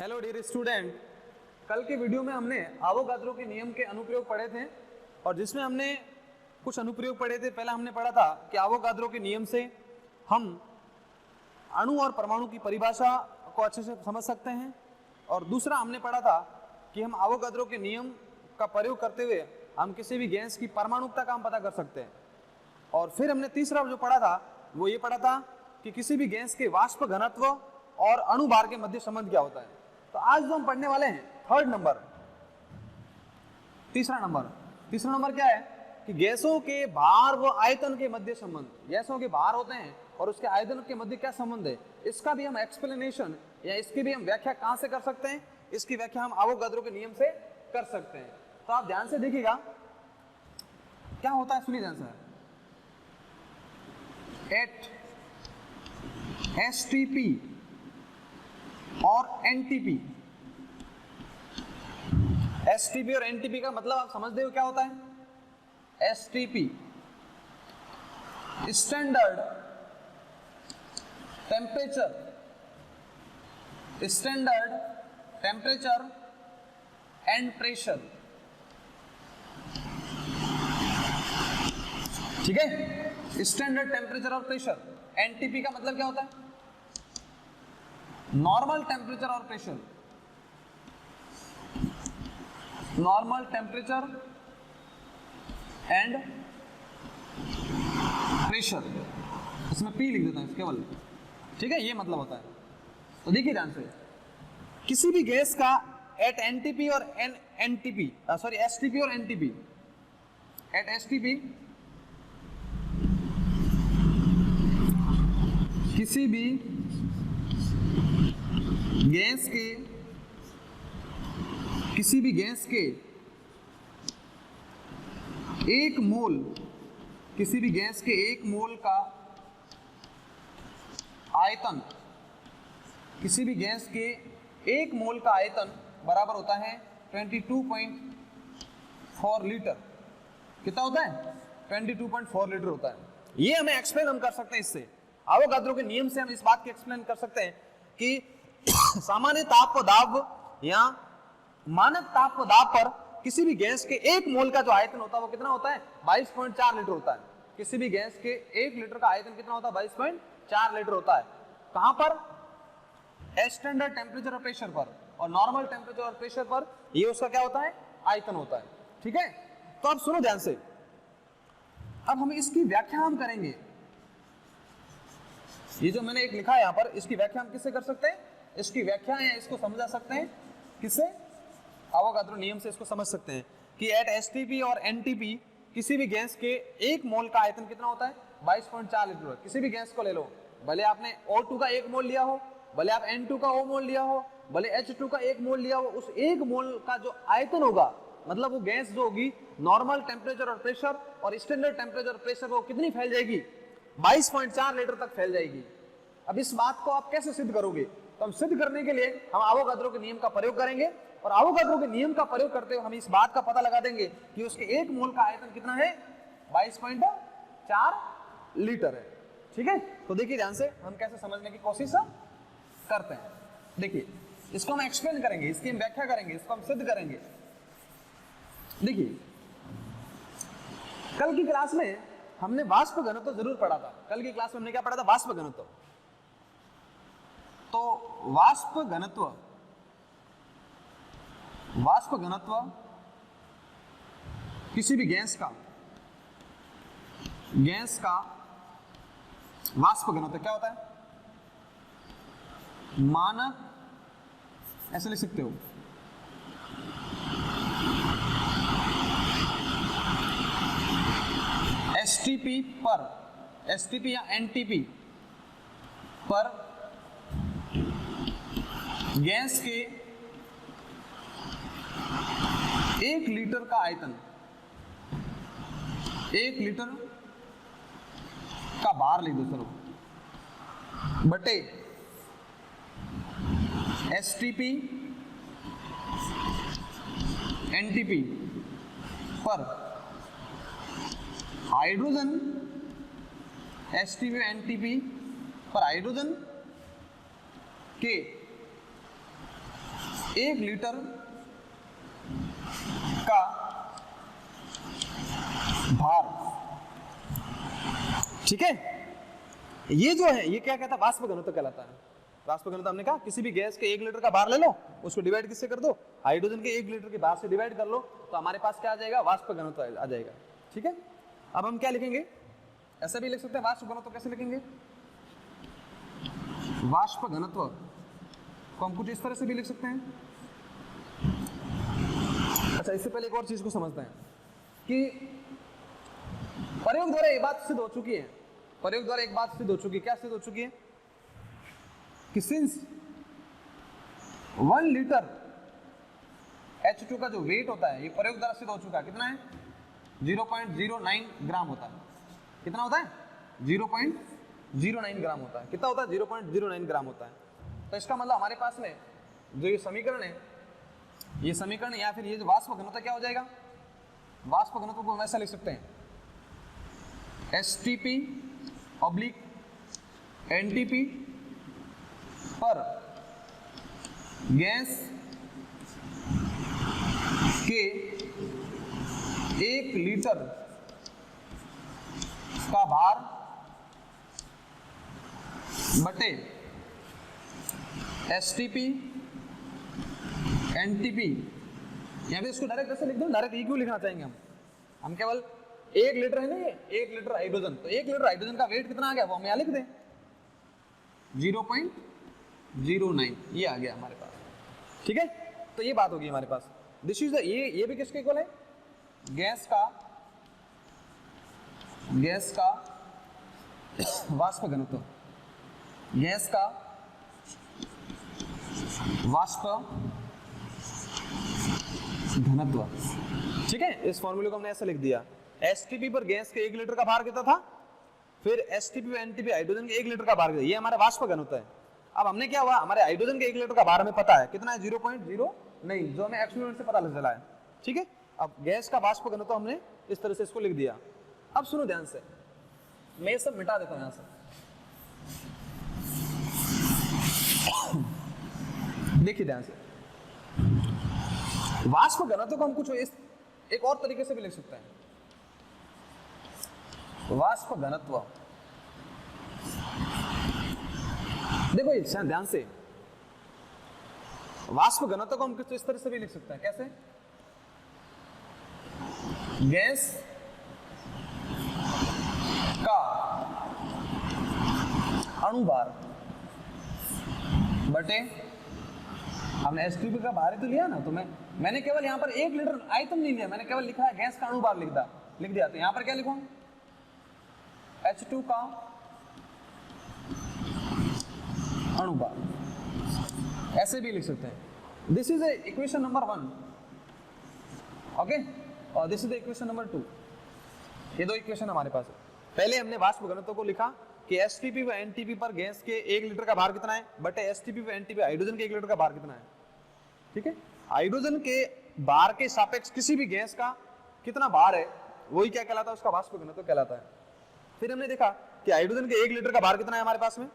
Hello dear student, कल के video में हमने आवोगाद्रो के नियम के अनुप्रयोग पढ़े थे और जिसमें हमने कुछ अनुप्रयोग पढ़े थे। पहला हमने पढ़ा था कि आवोगाद्रो के नियम से हम अणु और परमाणु की परिभाषा को अच्छे से समझ सकते हैं, और दूसरा हमने पढ़ा था कि हम आवोगाद्रो के नियम का प्रयोग करते हुए हम किसी भी गैस की परमाणुकता का हम पता कर सकते हैं। और फिर हमने तीसरा जो पढ़ा था वो ये पढ़ा था कि किसी भी गैस के वाष्प घनत्व और अणु भार के मध्य संबंध क्या होता है। तो आज जो हम पढ़ने वाले हैं तीसरा नंबर क्या है कि गैसों के भार व आयतन के मध्य संबंध। गैसों के भार होते हैं और उसके आयतन के मध्य क्या संबंध है, इसका भी हम एक्सप्लेनेशन या इसकी भी हम व्याख्या कहां से कर सकते हैं, इसकी व्याख्या हम आवोगाद्रो के नियम से कर सकते हैं। तो आप ध्यान से देखिएगा क्या होता है, सुनिए ध्यान से। एट एसटीपी और एनटीपी, एसटीपी और एनटीपी का मतलब आप समझते हो क्या होता है। STP standard temperature and pressure, ठीक है। स्टैंडर्ड टेम्परेचर और प्रेशर। एनटीपी का मतलब क्या होता है, नॉर्मल टेम्परेचर और pressure. Normal temperature and pressure, इसमें पी लिख देता हूं केवल, ठीक है, ये मतलब होता है। तो देखिए ध्यान से, किसी भी गैस का एट एनटीपी और एनटीपी सॉरी एसटीपी और एनटीपी, एट एसटीपी किसी भी गैस के एक मोल, किसी भी गैस के एक मोल का आयतन, किसी भी गैस के एक मोल का आयतन बराबर होता है 22.4 लीटर। कितना होता है, 22.4 लीटर होता है। ये हमें एक्सप्लेन हम कर सकते हैं इससे, आवोगाद्रो के नियम से हम इस बात की एक्सप्लेन कर सकते हैं कि सामान्य ताप व दाब या मानक ताप व दाब पर किसी भी गैस के एक मोल का जो आयतन होता है वो कितना होता है, 22.4 लीटर होता है। किसी भी गैस के 1 लीटर का आयतन कितना होता है, 22.4 लीटर होता है। कहां पर, स्टैंडर्ड टेम्परेचर और प्रेशर पर, और नॉर्मल टेम्परेचर और प्रेशर पर ये उसका क्या होता है, आयतन होता है, ठीक है। तो अब सुनो ध्यान से, अब हम इसकी व्याख्या हम करेंगे। ये जो मैंने एक लिखा है यहां पर, इसकी व्याख्या हम किससे कर सकते हैं, इसकी व्याख्या है इसको समझा सकते हैं किससे, आवोगाद्रो नियम से इसको समझ सकते हैं कि एट एसटीपी और एनटीपी किसी भी गैस के एक मोल का आयतन कितना होता है, 22.4 लीटर। किसी भी गैस को ले लो, भले आपने O2 का एक मोल लिया हो, भले आप N2 का O मोल लिया हो, भले H2 का एक मोल लिया हो, उस एक मोल का जो आयतन होगा, मतलब वो गैस जो होगी नॉर्मल टेम्परेचर और प्रेशर और स्टैंडर्ड टेम्परेचर और प्रेशर, वो कितनी फैल जाएगी, 22.4 लीटर तक फैल जाएगी। अब इस बात को आप कैसे सिद्ध करोगे, तो हम सिद्ध करने के लिए हम आवोगाद्रो के नियम का प्रयोग करेंगे, और आवोगाद्रो के नियम का प्रयोग करते हुए हम इस बात का पता लगा देंगे कि उसके एक मोल का आयतन कितना है, 22.4 लीटर है, ठीक है। तो देखिए ध्यान से हम कैसे समझने की कोशिश करते हैं। देखिए इसको हम एक्सप्लेन करेंगे, इसकी हम व्याख्या करेंगे, इसको हम सिद्ध करेंगे। देखिए कल की क्लास में हमने वाष्प घनत्व जरूर पढ़ा था। कल की क्लास में हमने क्या पढ़ा था, वाष्प घनत्व। तो वाष्प घनत्व किसी भी गैस का वाष्प घनत्व क्या होता है, मानक, ऐसे लिख सकते हो, एसटीपी पर, एसटीपी या एनटीपी पर गैस के 1 लीटर का आयतन, 1 लीटर का भार लिख दो चलो, बटे एसटीपी एनटीपी पर हाइड्रोजन एसटीपी एनटीपी पर हाइड्रोजन के 1 लीटर का भार, ठीक है। ये जो है ये क्या कहता है, वाष्प घनत्व कहलाता है। वाष्प घनत्व हमने कहा किसी भी गैस के 1 लीटर का भार ले लो, उसको डिवाइड किससे कर दो, हाइड्रोजन के 1 लीटर के भार से डिवाइड कर लो, तो हमारे पास क्या आ जाएगा, वाष्प घनत्व आ जाएगा, ठीक है। अब हम क्या लिखेंगे, ऐसे भी लिख सकते हैं। वाष्प घनत्व कैसे लिखेंगे, वाष्प घनत्व को हम कुछ इस तरह से भी लिख सकते हैं। अच्छा, इससे पहले एक और चीज को समझते हैं कि प्रयोग द्वारा एक बात सिद्ध हो चुकी है, प्रयोग द्वारा एक बात सिद्ध हो चुकी है। क्या सिद्ध हो चुकी है कि सिंस 1 लीटर H2 का जो वेट होता है, ये प्रयोग द्वारा सिद्ध हो चुका है, कितना है 0.09 ग्राम होता है। कितना होता है 0.09 ग्राम होता है। कितना होता है 0.09 ग्राम होता है। तो इसका मतलब हमारे पास में जो ये समीकरण है, ये समीकरण या फिर ये जो वाष्प घनत्व क्या हो जाएगा, वाष्प घनत्व को हम ऐसा लिख सकते हैं STP/NTP पर गैस के 1 लीटर का भार बटे STP/NTP, या फिर इसको डायरेक्ट ऐसे लिख दो, डायरेक्ट क्यों लिखना चाहेंगे हम केवल 1 लीटर है ना, ये 1 लीटर हाइड्रोजन, तो 1 लीटर हाइड्रोजन का वेट कितना आ गया वो हम यहाँ लिख दें 0.09, ये आ गया हमारे पास, ठीक है। तो ये बात होगी हमारे पास। दिस इज ये भी किसके इक्वल है, गैस का वाष्प घनत्व, गैस का वाष्प घनत्व, ठीक है। इस फॉर्मूले को हमने ऐसा लिख दिया, STP पर गैस के 1 लीटर का भार कितना था, फिर STP/NTP हाइड्रोजन के 1 लीटर का भार, ये हमारा वाष्प घनत्व है। अब हमने क्या हुआ, हमारे हाइड्रोजन के 1 लीटर का भार हमें पता है कितना है 0.09, जो हमें एक्सपेरिमेंट से पता चला है, ठीक है। अब गैस का वाष्प घनत्व हमने इस तरह से इसको लिख दिया। अब सुनो ध्यान से, मैं सब मिटा देता हूं यहां से, देखिए ध्यान से। वाष्प घनत्व को हम कुछ एक और तरीके से भी लिख सकते हैं। वाष्प घनत्व, देखो ये ध्यान से, वाष्प घनत्व को हम कुछ इस तरह से भी लिख सकते हैं। कैसे, गैस का अणुभार बटे, हमने STP का भार ही तो लिया ना, तो मैंने केवल यहां पर 1 लीटर आयतन नहीं लिया, मैंने केवल लिखा है गैस का अणुभार लिख दिया। तो यहां पर क्या लिखूं, H2 का अणुभार, ऐसे भी लिख सकते हैं। This is equation number 1, okay, और दिस इज इक्वेशन नंबर 2। ये दो इक्वेशन हमारे पास है। पहले हमने वाष्प घनत्व को लिखा कि STP/NTP पर गैस के 1 लीटर का भार कितना है बटे STP/NTP हाइड्रोजन के 1 लीटर का भार कितना है, ठीक है। हाइड्रोजन के भार के सापेक्ष किसी भी गैस का कितना भार है वही क्या कहलाता है, उसका वाष्प घनत्व कहलाता है। फिर हमने देखा कि हाइड्रोजन के 1 लीटर का भार कितना है हमारे पास में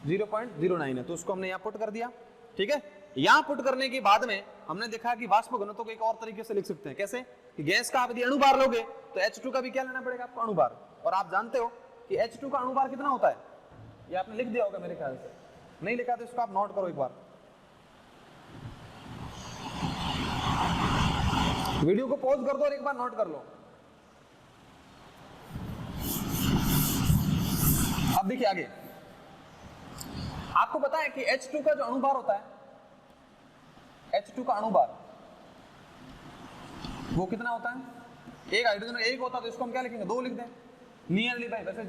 0.09 है, तो उसको हमने यहाँ पुट कर दिया, ठीक है। यहाँ पुट करने के बाद में हमने देखा कि वाष्प घनत्व को एक और तरीके से लिख सकते हैं। कैसे, कि गैस का आप यदि अणुभार लोगे तो H2 का भी क्या लेना पड़ेगा आपको, अणुभार। और आप जानते हो कि H2 का अणुभार कितना होता है, ये आपने लिख दिया होगा मेरे ख्याल से, नहीं लिखा तो इसको आप नोट करो एक बार, वीडियो को पॉज कर दो और एक बार नोट कर लो। अब देखिए आगे, आपको पता है कि H2 का जो अणुभार होता है, H2 का अणुभार वो कितना होता है, एक हाइड्रोजन एक होता है तो इसको हम क्या लिखेंगे, 2 लिख दें नियरली बाय, वैसे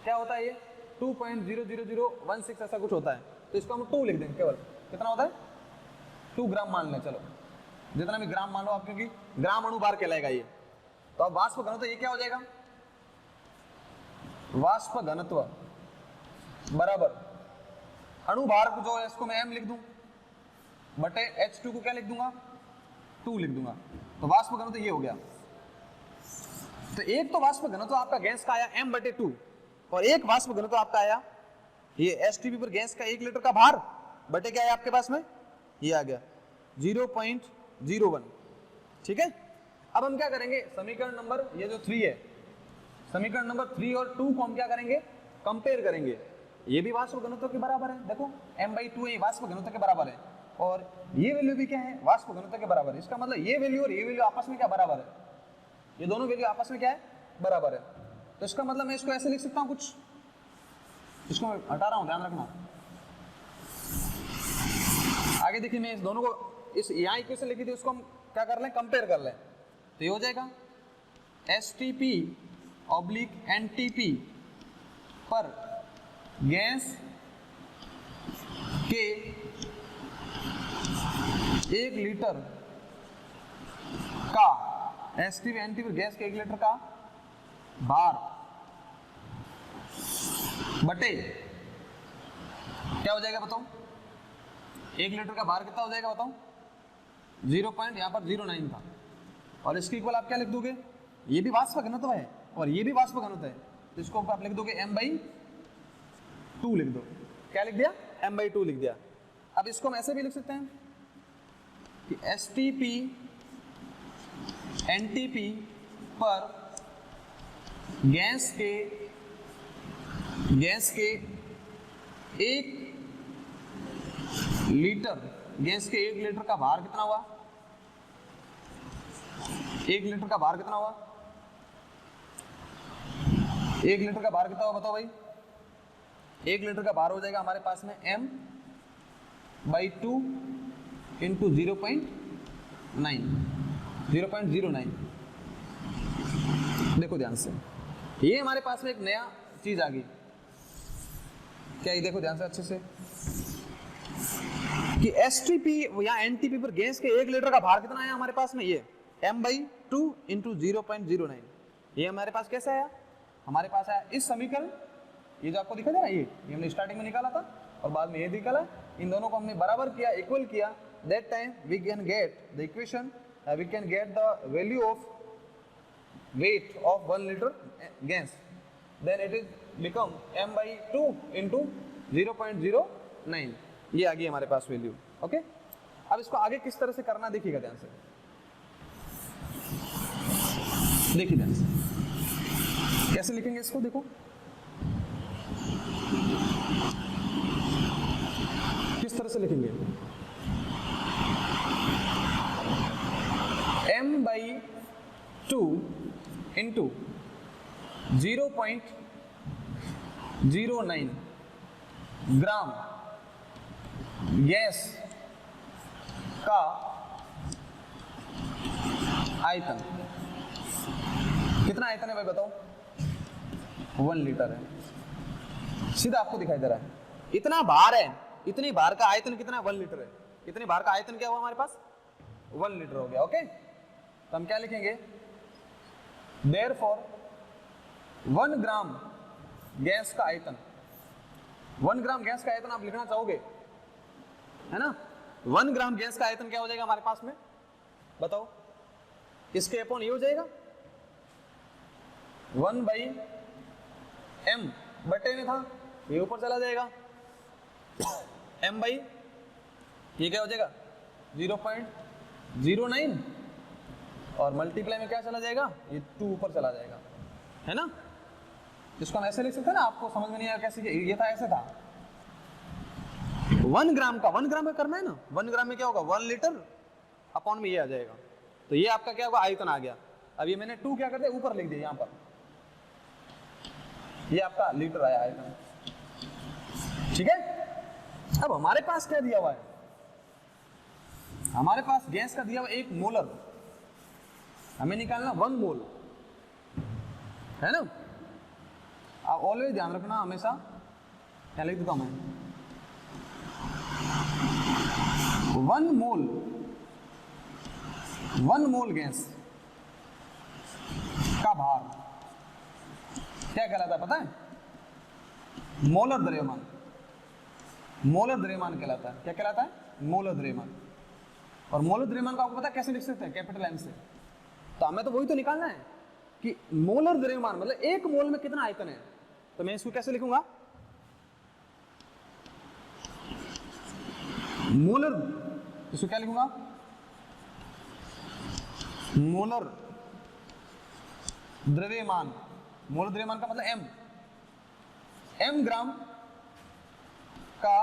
क्या होता है ये 2.00016 ऐसा कुछ होता है, तो इसको हम 2 लिख देंगे केवल। कितना होता है 2 ग्राम मान लें, चलो जितना भी ग्राम मान लो आप, क्योंकि ग्राम अणुभार कहलाएगा ये। तो अब वाष्प घनत्व ये क्या हो जाएगा, वाष्प घनत्व बराबर अणुभार को जो है इसको मैं M लिख दूं बटे H2 को क्या लिख दूंगा 2 लिख दूंगा, तो वाष्प घनत्व ये हो गया। तो एक तो वाष्प घनत्व आपका गैस का आया M/2 और एक वाष्प घनत्व आपका आया ये STP पर गैस का 1 लीटर का भार बटे क्या है आपके पास में ये आ गया 0.01, ठीक है। अब हम क्या करेंगे, समीकरण नंबर ये जो 3 है, समीकरण नंबर 3 और 2 को हम क्या करेंगे, कंपेयर करेंगे। ये भी वाष्प घनत्व के बराबर है, देखो m/2 ये वाष्प घनत्व के बराबर है, और ये वैल्यू भी क्या है, वाष्प घनत्व के बराबर है। इसका मतलब ये वैल्यू और ये वैल्यू आपस में क्या बराबर है, ये दोनों वैल्यू आपस में क्या है, बराबर है। तो इसका मतलब मैं इसको ऐसे लिख सकता हूँ कुछ, इसको मैं हटा रहा हूँ, ध्यान रखना। आगे देखिए, मैं इस दोनों को, इस यहाँ इक्वेशन लिखी थी उसको हम क्या कर लें, कंपेयर कर लें। तो ये हो जाएगा STP/NTP पर गैस के 1 लीटर का, STP/NTP पर गैस के 1 लीटर का भार बटे क्या हो जाएगा बताओ, 1 लीटर का भार कितना हो जाएगा बताओ, 0. यहाँ पर 09 था, और इसके इक्वल आप क्या लिख दोगे, ये भी वाष्प घनत्व है और ये भी वाष्प घनत्व है, तो इसको आप लिख दोगे m/2 लिख दो। क्या लिख दिया, m/2 लिख दिया। अब इसको हम ऐसे भी लिख सकते हैं कि STP/NTP पर गैस के 1 लीटर, गैस के 1 लीटर का भार कितना हुआ, 1 लीटर का भार कितना हुआ, 1 लीटर का भार कितना हुआ बताओ भाई। 1 लीटर का भार हो जाएगा हमारे पास में m/2 इंटू 0.09। देखो ध्यान से, ये हमारे पास में एक नया चीज आ गई, क्या ये देखो ध्यान से अच्छे से, कि STP या NTP पर गैस के 1 लीटर का भार कितना है हमारे पास में, ये m/2 इंटू 0.09। ये हमारे पास कैसे आया, हमारे पास आया इस समीकरण, ये जो आपको दिखा दे रहा है, ये हमने स्टार्टिंग में निकाला था और बाद में ये निकाला, इन दोनों को हमने बराबर किया, इक्वल किया, that time we can get the equation, we can get the value of weight of 1 liter gas, then it is become m/2 into 0.09। ये आ गई हमारे पास वैल्यू, ओके। अब इसको आगे किस तरह से करना देखिएगा ध्यान से, देखिए ध्यान से कैसे लिखेंगे इसको, देखो किस तरह से लिखेंगे, m/2 इंटू 0.09 ग्राम गैस का आयतन, कितना आयतन है भाई बताओ, 1 लीटर है, सीधा आपको दिखाई दे रहा है, इतना भार है, इतनी भार का आयतन कितना, 1 लीटर है, इतनी भार का आयतन क्या हुआ हमारे पास, 1 लीटर हो गया, ओके। तो हम क्या लिखेंगे, Therefore 1 ग्राम गैस का आयतन, 1 ग्राम गैस का आयतन आप लिखना चाहोगे, है ना। 1 ग्राम गैस का आयतन क्या हो जाएगा हमारे पास में बताओ, इसके अपॉन ये हो जाएगा 1/m, बटे में था ये ऊपर चला जाएगा, m/ ये क्या हो जाएगा 0.09, और मल्टीप्लाई में क्या चला जाएगा, ये 2 ऊपर चला जाएगा, है ना। इसको हम ऐसे लिख सकते हैं ना, आपको समझ में नहीं आया कैसे, ये था ऐसे था, 1 ग्राम का करना है ना, 1 ग्राम में क्या होगा 1 लीटर अपॉन में ये आ जाएगा, तो ये आपका क्या होगा आयतन आ गया। अब ये मैंने 2 क्या कर दिया ऊपर लिख दिया यहाँ पर, ये आपका लीटर आया आयतन, ठीक है। अब हमारे पास क्या दिया हुआ है, हमारे पास गैस का दिया हुआ 1 मोलर, हमें निकालना 1 मोल, है ना। आप ऑलवेज ध्यान रखना, हमेशा क्या लिख देता हूं मैं, 1 मोल गैस का भार क्या कहलाता है पता है, मोलर द्रव्यमान, मोलर द्रव्यमान कहलाता है, क्या कहलाता है, मोलर द्रव्यमान। और मोलर द्रव्यमान को आपको पता है कैसे लिख सकते हैं, कैपिटल M से। तो हमें तो वही तो निकालना है कि मोलर द्रव्यमान मतलब 1 मोल में कितना आयतन है, तो मैं इसको कैसे लिखूंगा, मोलर इसको क्या लिखूंगा, मोलर द्रव्यमान। मोलर द्रव्यमान का मतलब एम ग्राम का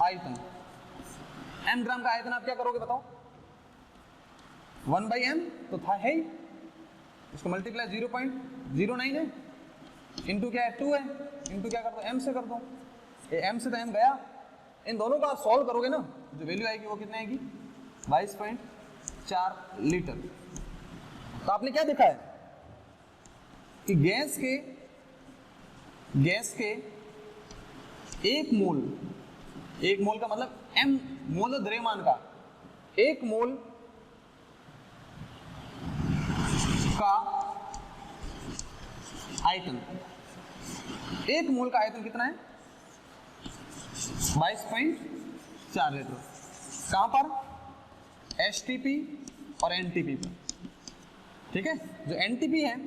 आयतन। एम ग्राम का आयतन आप क्या करोगे बताओ, 1/m तो था है ही, इसको मल्टीप्लाई 0.09 है, इंटू क्या है 2 है, इंटू क्या कर दो m से कर दो, ये m से तो m गया, इन दोनों को आप सॉल्व करोगे ना, जो वैल्यू आएगी वो कितनी आएगी, 22.4 लीटर। तो आपने क्या देखा है कि गैस के एक मोल का मतलब m मोल द्रव्यमान का, एक मोल का आयतन, एक मोल का आयतन कितना है, 22.4 लीटर। कहां पर, एसटीपी और एनटीपी पर, ठीक है। जो एनटीपी है,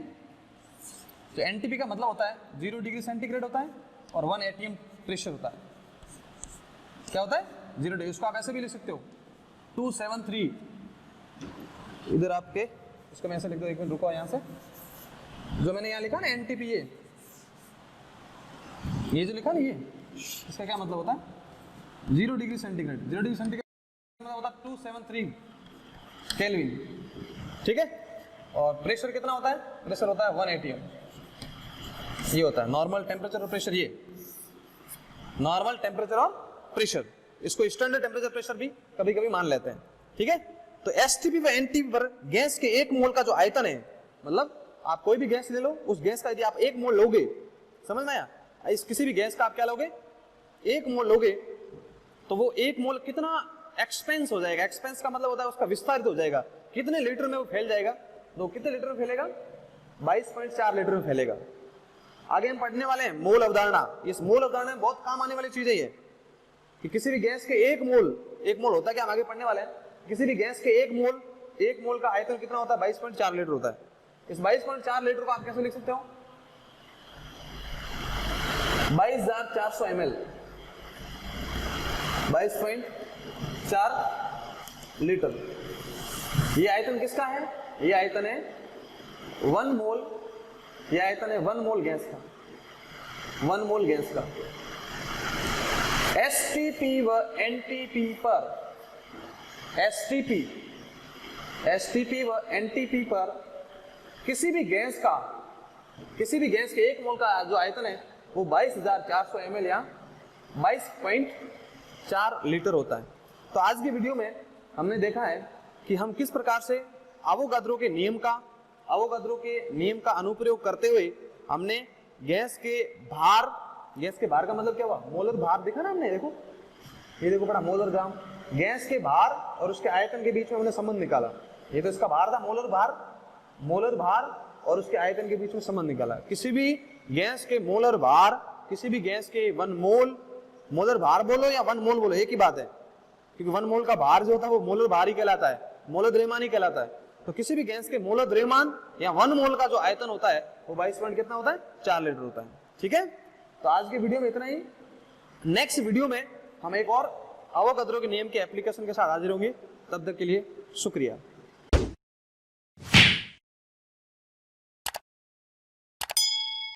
तो एनटीपी का मतलब होता है 0 डिग्री सेंटीग्रेड होता है और 1 atm प्रेशर होता है। क्या होता है, 0 डिग्री, उसको आप ऐसे भी लिख सकते हो 273, इधर आपके, इसको मैं ऐसे लिख दो, एक मिनट रुको, यहाँ से जो मैंने यहाँ लिखा ना एनटीपी, ये जो लिखा ना, ये इसका क्या मतलब होता है, 0 डिग्री सेंटीग्रेड। 0 डिग्री सेंटीग्रेड मतलब होता है 273 केल्विन, ठीक है। और प्रेशर कितना होता है, प्रेशर होता है 1 atm, ये होता है नॉर्मल टेम्परेचर और प्रेशर, ये नॉर्मल टेम्परेचर और प्रेशर, इसको स्टैंडर्ड टेम्परेचर प्रेशर भी कभी कभी मान लेते हैं, ठीक है। तो एसटीपी व एनटीपी पर गैस के एक मोल का जो आयतन है, मतलब आप कोई भी गैस ले लो, उस गैस का यदि आप एक मोल लोगे, समझ में आया, इस किसी भी गैस का आप क्या लोगे, एक मोल लोगे, तो वो एक मोल कितना एक्सपेंस हो जाएगा, एक्सपेंस का मतलब होता है उसका विस्तारित हो जाएगा, कितने लीटर में वो फैल जाएगा, तो कितने लीटर में फैलेगा, 22.4 लीटर में फैलेगा। आगे हम पढ़ने वाले हैं मोल अवधारणा। इस मोल अवधारणा में बहुत काम आने वाली चीज है ये, कि किसी भी गैस के एक मोल होता है, क्या हम आगे पढ़ने वाले हैं, किसी भी गैस के एक मोल का आयतन कितना होता है, 22.4 लीटर होता है। इस 22.4 लीटर को आप कैसे लिख सकते हो, 22,400 ml, 22.4 लीटर। ये आयतन किसका है, ये आयतन है 1 मोल, ये आयतन है 1 मोल गैस का, 1 मोल गैस का। एसटीपी व एनटीपी पर, एसटीपी व एनटीपी पर किसी भी गैस के एक मोल का जो आयतन है वो 22,400 ml या 22.4 लीटर होता है। तो आज की वीडियो में हमने देखा है कि हम किस प्रकार से अवोगाद्रो के नियम का अनुप्रयोग करते हुए हमने गैस के भार का मतलब क्या हुआ, मोलर भार देखा ना हमने, देखो ये देखो बड़ा मोलर ग्राम, गैस के भार और उसके आयतन के बीच में हमने संबंध निकाला। ये तो इसका भार था, मोलर भार और उसके आयतन के बीच में संबंध निकाला। किसी भी गैस के मोलर भार, किसी भी गैस के 1 मोल, मोलर भार बोलो या 1 मोल बोलो, एक ही बात है, क्योंकि 1 मोल का भार जो होता है वो मोलर भार ही कहलाता है, मोलर द्रव्यमान ही कहलाता है। तो किसी भी गैस के मोलर द्रव्यमान या 1 मोल का जो आयतन होता है वो 22.4 लीटर होता है, ठीक है। तो आज के वीडियो में इतना ही। नेक्स्ट वीडियो में हम एक और अवोगाद्रो के नियम के एप्लीकेशन के साथ हाजिर होंगे। तब तक के लिए शुक्रिया।